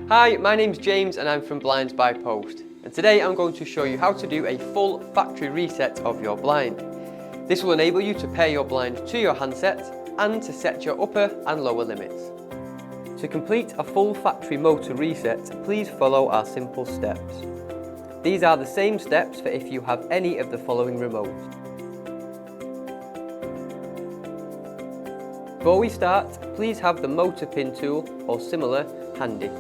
Hi, my name's James and I'm from BlindsbyPost, and today I'm going to show you how to do a full factory reset of your blind. This will enable you to pair your blind to your handset and to set your upper and lower limits. To complete a full factory motor reset, please follow our simple steps. These are the same steps for if you have any of the following remotes. Before we start, please have the motor pin tool or similar handy.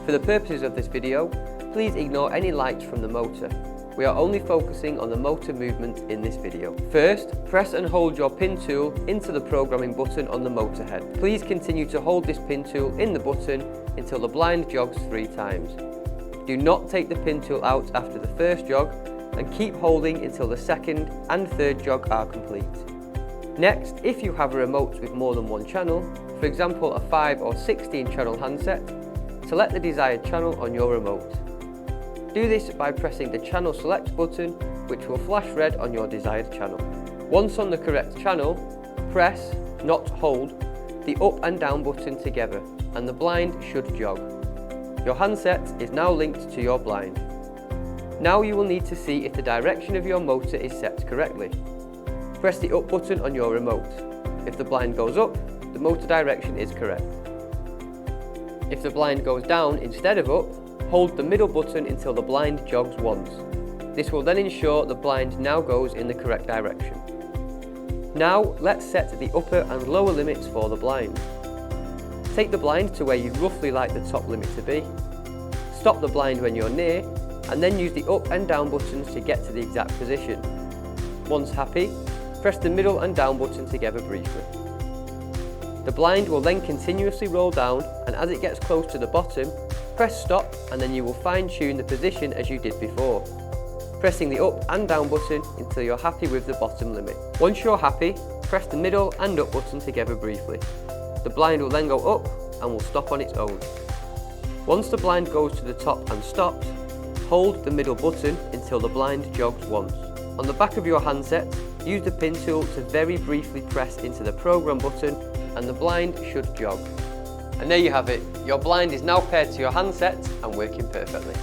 For the purposes of this video, please ignore any lights from the motor. We are only focusing on the motor movement in this video. First, press and hold your pin tool into the programming button on the motor head. Please continue to hold this pin tool in the button until the blind jogs 3 times. Do not take the pin tool out after the first jog and keep holding until the second and third jog are complete. Next, if you have a remote with more than one channel, for example a 5 or 16 channel handset, select the desired channel on your remote. Do this by pressing the channel select button, which will flash red on your desired channel. Once on the correct channel, press, not hold, the up and down button together and the blind should jog. Your handset is now linked to your blind. Now you will need to see if the direction of your motor is set correctly. Press the up button on your remote. If the blind goes up, the motor direction is correct. If the blind goes down instead of up, hold the middle button until the blind jogs once. This will then ensure the blind now goes in the correct direction. Now let's set the upper and lower limits for the blind. Take the blind to where you'd roughly like the top limit to be. Stop the blind when you're near, and then use the up and down buttons to get to the exact position. Once happy, press the middle and down button together briefly. The blind will then continuously roll down, and as it gets close to the bottom, press stop and then you will fine-tune the position as you did before, pressing the up and down button until you're happy with the bottom limit. Once you're happy, press the middle and up button together briefly. The blind will then go up and will stop on its own. Once the blind goes to the top and stops, hold the middle button until the blind jogs once. On the back of your handset, use the pin tool to very briefly press into the program button and the blind should jog. And there you have it, your blind is now paired to your handset and working perfectly.